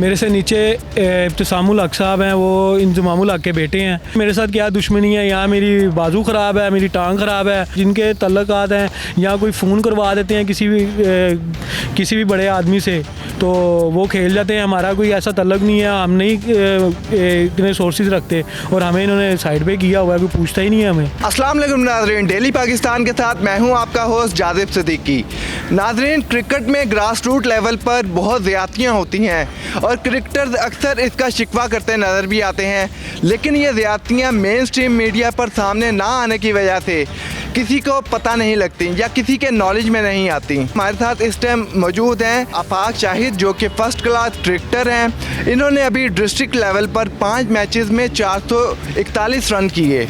मेरे से नीचे इब्तिसामुल हक साहब हैं, वो इंजमामुल हक के बेटे हैं। मेरे साथ क्या दुश्मनी है, यहाँ मेरी बाजू ख़राब है, मेरी टांग ख़राब है, जिनके तल्लुकात हैं या कोई फ़ोन करवा देते हैं किसी भी बड़े आदमी से, तो वो खेल जाते हैं। हमारा कोई ऐसा तल्लुक नहीं है, हम नहीं इतने सोर्सेज रखते और हमें इन्होंने साइड पे किया हुआ है, कोई पूछता ही नहीं है हमें। अस्सलाम वालेकुम नाज़रीन, डेली पाकिस्तान के साथ मैं हूं आपका होस्ट जाज़िब सिद्दीकी। नाज़रीन, क्रिकेट में ग्रास रूट लेवल पर बहुत ज़्यादतियाँ होती हैं और क्रिकेटर्स अक्सर इसका शिकवा करते नज़र भी आते हैं, लेकिन ये ज़्यादतियाँ मेन स्ट्रीम मीडिया पर सामने ना आने की वजह से किसी को पता नहीं लगती या किसी के नॉलेज में नहीं आती। हमारे साथ इस टाइम मौजूद हैं आफाक शाहिद, जो कि फ़र्स्ट क्लास क्रिकेटर हैं। इन्होंने अभी डिस्ट्रिक्ट लेवल पर 5 मैचेस में 441 रन किए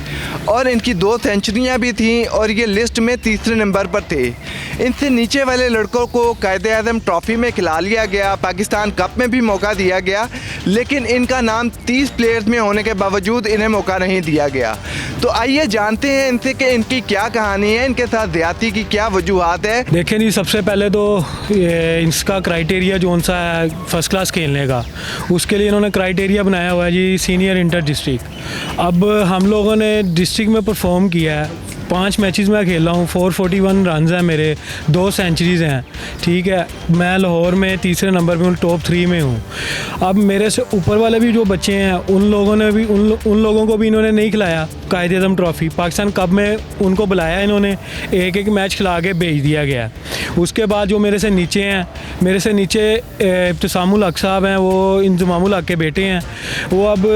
और इनकी 2 सेंचुरियाँ भी थीं और ये लिस्ट में तीसरे नंबर पर थे। इनसे नीचे वाले लड़कों को कायदे-ए-आज़म ट्रॉफ़ी में खिला लिया गया, पाकिस्तान कप में भी मौका दिया गया, लेकिन इनका नाम 30 प्लेयर्स में होने के बावजूद इन्हें मौका नहीं दिया गया। तो आइए जानते हैं इनसे कि इनकी क्या कहानी है, इनके साथ ज़्यादती की क्या वजूहात है। देखें जी, सबसे पहले तो इसका क्राइटेरिया जौन सा है फ़र्स्ट क्लास खेलने का, उसके लिए इन्होंने क्राइटेरिया बनाया हुआ है जी सीनियर इंटर डिस्ट्रिक्ट। अब हम लोगों ने डिस्ट्रिक्ट में परफॉर्म किया है, 5 मैचेस में खेला हूँ, 441 रन हैं मेरे, 2 सेंचुरीज़ हैं, ठीक है। मैं लाहौर में तीसरे नंबर पे हूँ, टॉप 3 में हूँ। अब मेरे से ऊपर वाले भी जो बच्चे हैं उन लोगों को भी इन्होंने नहीं खिलाया कायदे-ए-आज़म ट्रॉफ़ी। पाकिस्तान कप में उनको बुलाया इन्होंने, एक मैच खिला के भेज दिया गया। उसके बाद जो मेरे से नीचे हैं, मेरे से नीचे इब्तिसामुल हक साहब हैं, वो इंजमामुल हक के बेटे हैं। वो अब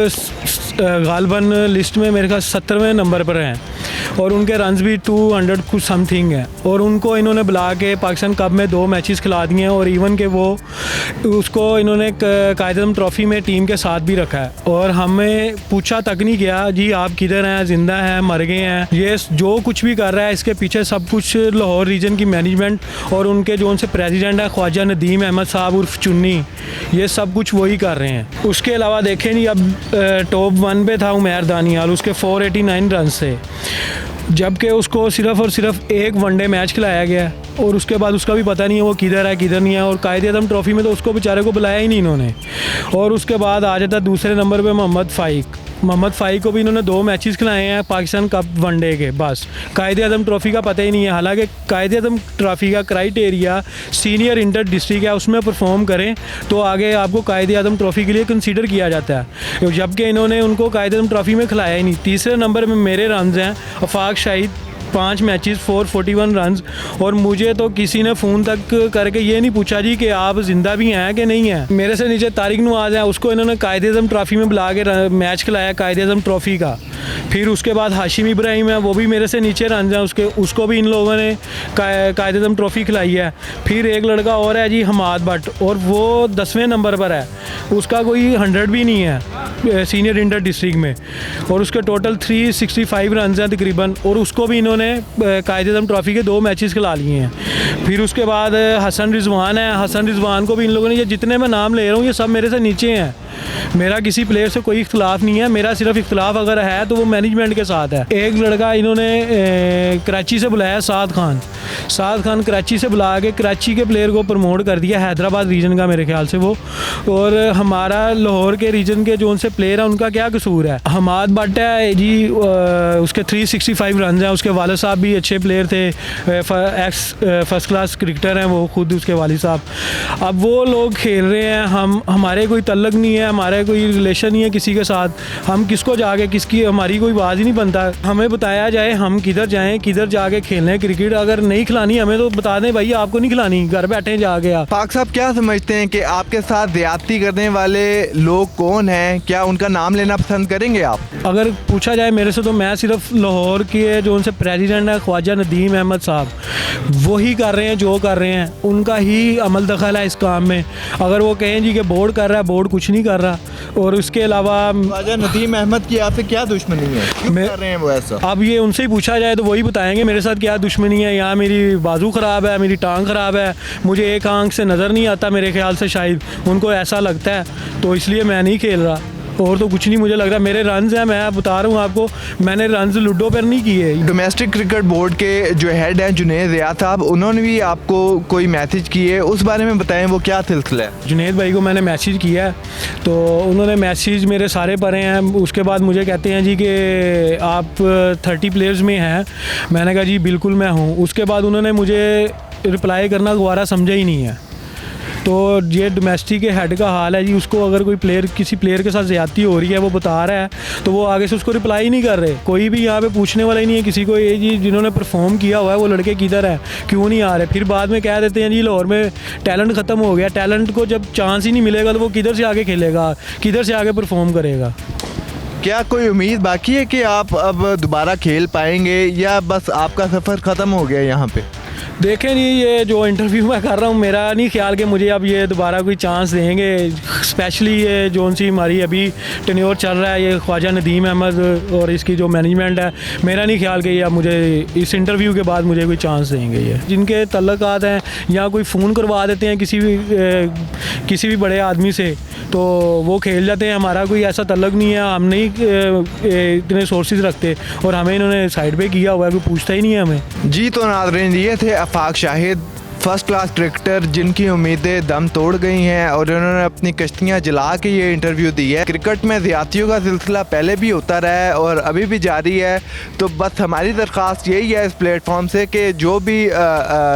गालबन लिस्ट में मेरे ख्याल 70वें नंबर पर हैं और उनके रन्स भी 200 कुछ समथिंग है और उनको इन्होंने बुला के पाकिस्तान कप में 2 मैचेस खिला दिए हैं और इवन के वो उसको इन्होंने कायदे-ए-आज़म ट्रॉफ़ी में टीम के साथ भी रखा है और हमें पूछा तक नहीं गया जी आप किधर हैं, ज़िंदा हैं, मर गए हैं। ये जो कुछ भी कर रहा है इसके पीछे सब कुछ लाहौर रीजन की मैनेजमेंट और उनके जो उनसे प्रेसिडेंट है ख्वाजा नदीम अहमद साहब उर्फ चुन्नी, ये सब कुछ वही कर रहे हैं। उसके अलावा देखें नहीं, अब टॉप 1 पे था उमैर दानियाल, उसके 489 रन थे, जबकि उसको सिर्फ़ और सिर्फ एक वनडे मैच खिलाया गया और उसके बाद उसका भी पता नहीं है वो किधर है किधर नहीं है और कायदे-ए-आज़म ट्रॉफ़ी में तो उसको बेचारे को बुलाया ही नहीं इन्होंने। और उसके बाद आ जाता दूसरे नंबर पे मोहम्मद फ़ाइक को भी इन्होंने 2 मैचेस खिलाए हैं पाकिस्तान कप वनडे के, बस कायदे-ए-आज़म ट्रॉफ़ी का पता ही नहीं है। हालांकि कायदे-ए-आज़म ट्रॉफ़ी का क्राइटेरिया सीनियर इंटर डिस्ट्रिक्ट है, उसमें परफॉर्म करें तो आगे आपको कायदे-ए-आज़म ट्रॉफ़ी के लिए कंसीडर किया जाता है, जबकि इन्होंने उनको कायदे-ए-आज़म ट्रॉफ़ी में खिलाया ही नहीं। तीसरे नंबर में मेरे रन्स हैं आफाक शाहिद, 5 मैचेस 441 रन्स और मुझे तो किसी ने फ़ोन तक करके ये नहीं पूछा जी कि आप ज़िंदा भी हैं कि नहीं हैं। मेरे से नीचे तारिक नवाज़ है, उसको इन्होंने कायदे-ए-आज़म ट्रॉफ़ी में बुला के मैच खिलाया कायदे-ए-आज़म ट्रॉफ़ी का। फिर उसके बाद हाशिम इब्राहिम है, वो भी मेरे से नीचे रन हैं उसको भी इन लोगों ने कायदे-ए-आज़म ट्रॉफ़ी खिलाई है। फिर एक लड़का और है जी हमाद भट्ट, और वो 10वें नंबर पर है, उसका कोई 100 भी नहीं है सीनियर इंटर डिस्ट्रिक्ट में और उसके टोटल 365 रन हैं तकरीबन, और उसको भी इन्होंने कायदे-ए-आज़म ट्रॉफ़ी के 2 मैचेस खिला लिए हैं। फिर उसके बाद हसन रिजवान है, हसन रिजवान को भी इन लोगों ने, ये जितने मैं नाम ले रहा हूँ ये सब मेरे से नीचे हैं। मेरा किसी प्लेयर से कोई इख्तलाफ नहीं है, मेरा सिर्फ इख्तलाफ अगर है तो वो मैनेजमेंट के साथ है। एक लड़का इन्होंने कराची से बुलाया, साद खान कराची से बुला के कराची के प्लेयर को प्रमोट कर दिया, हैदराबाद रीजन का मेरे ख्याल से वो, और हमारा लाहौर के रीजन के जो उनसे प्लेयर हैं उनका क्या कसूर है। हमाद भट्ट है जी, उसके 365 रन हैं, उसके वालिद साहब भी अच्छे प्लेयर थे, एक्स फर्स्ट क्लास क्रिकेटर हैं वो खुद, उसके वालिद साहब। अब वो लोग खेल रहे हैं, हमारे कोई तल्लुक नहीं है, हमारे कोई रिलेशन नहीं है किसी के साथ, हम किसको जाके किसकी, हमारी कोई बात ही नहीं बनता। हमें बताया जाए हम किधर जाएं, किधर जाके खेलें क्रिकेट, अगर नहीं खिलानी हमें तो बता दें भाई आपको नहीं खिलानी, घर बैठे जाके आप। पाक साहब, क्या समझते हैं कि आपके साथ ज़्यादती करने वाले लोग कौन हैं, क्या उनका नाम लेना पसंद करेंगे आप? अगर पूछा जाए मेरे से तो मैं सिर्फ लाहौर के जो उनसे प्रेसिडेंट है ख्वाजा नदीम अहमद साहब, वही कर रहे हैं जो कर रहे हैं, उनका ही अमल दखल है इस काम में। अगर वो कहें जी कि बोर्ड कर रहा है, बोर्ड कुछ नहीं कर रहा। और उसके अलावा ख्वाजा नदीम अहमद की आपसे क्या दुश्मनी है, क्यों कर रहे हैं वो ऐसा? अब ये उनसे ही पूछा जाए तो वही बताएंगे मेरे साथ क्या दुश्मनी है। यहाँ मेरी बाजू ख़राब है, मेरी टांग ख़राब है, मुझे एक आंख से नज़र नहीं आता मेरे ख्याल से, शायद उनको ऐसा लगता है, तो इसलिए मैं नहीं खेल रहा। और तो कुछ नहीं मुझे लग रहा। मेरे रन्स हैं, मैं बता रहा हूँ आपको, मैंने रन्स लूडो पर नहीं किए। डोमेस्टिक क्रिकेट बोर्ड के जो हेड हैं जुनैद रियाद साहब, उन्होंने भी आपको कोई मैसेज किए, उस बारे में बताएं वो क्या सिलसिला है। जुनैद भाई को मैंने मैसेज किया है, तो उन्होंने मैसेज मेरे सारे पढ़े हैं। उसके बाद मुझे कहते हैं जी कि आप 30 प्लेयर्स में हैं। मैंने कहा जी बिल्कुल मैं हूँ। उसके बाद उन्होंने मुझे रिप्लाई करना दोबारा समझा ही नहीं है। तो ये डोमेस्टिक के हेड का हाल है जी। उसको अगर कोई प्लेयर, किसी प्लेयर के साथ ज़्यादती हो रही है, वो बता रहा है, तो वो आगे से उसको रिप्लाई ही नहीं कर रहे। कोई भी यहाँ पे पूछने वाला ही नहीं है किसी को, ये जी जिन्होंने परफॉर्म किया हुआ है वो लड़के किधर हैं, क्यों नहीं आ रहे। फिर बाद में कह देते हैं जी लाहौर में टैलेंट ख़त्म हो गया। टैलेंट को जब चांस ही नहीं मिलेगा तो वो किधर से आगे खेलेगा, किधर से आगे परफॉर्म करेगा। क्या कोई उम्मीद बाकी है कि आप अब दोबारा खेल पाएंगे या बस आपका सफ़र ख़त्म हो गया यहाँ पे? देखें जी, ये जो इंटरव्यू मैं कर रहा हूँ, मेरा नहीं ख्याल कि मुझे अब ये दोबारा कोई चांस देंगे। स्पेशली ये जोन सी हमारी अभी टेन्योर चल रहा है, ये ख्वाजा नदीम अहमद और इसकी जो मैनेजमेंट है, मेरा नहीं ख्याल कि ये अब मुझे इस इंटरव्यू के बाद मुझे कोई चांस देंगे। ये जिनके तल्लुकात हैं या कोई फ़ोन करवा देते हैं किसी भी बड़े आदमी से, तो वो खेल जाते हैं। हमारा कोई ऐसा तल्लुक नहीं है, हम नहीं इतने सोर्सेज रखते और हमें इन्होंने साइड पे किया हुआ है, कोई पूछता ही नहीं है हमें। जी, तो नाज़रीन, ये थे आफाक शाहिद, फर्स्ट क्लास क्रिकेटर जिनकी उम्मीदें दम तोड़ गई हैं और उन्होंने अपनी कश्तियां जला के ये इंटरव्यू दी है। क्रिकेट में ज़्यादतियों का सिलसिला पहले भी होता रहा है और अभी भी जारी है। तो बस हमारी दरख्वास्त यही है इस प्लेटफॉर्म से कि जो भी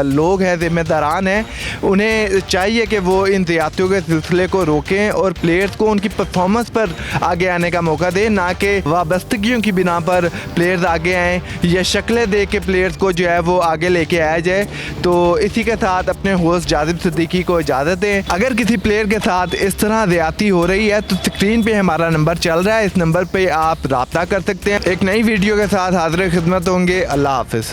लोग हैं, ज़िम्मेदारान हैं, उन्हें चाहिए कि वो इन ज़्यादतियों के सिलसिले को रोकें और प्लेयर्स को उनकी परफॉर्मेंस पर आगे आने का मौका दें, ना कि वाबस्तगियों की बिना पर प्लेयर्स आगे आएँ या शक्लें दे के प्लेयर्स को जो है वो आगे लेके आया जाए। तो इसी के साथ अपने होस्ट जाजिब सिद्दीकी को इजाज़त दें। अगर किसी प्लेयर के साथ इस तरह ज़्यादती हो रही है तो स्क्रीन पे हमारा नंबर चल रहा है, इस नंबर पे आप रब्ता कर सकते हैं। एक नई वीडियो के साथ हाज़िर खिदमत होंगे। अल्लाह हाफ़िज़।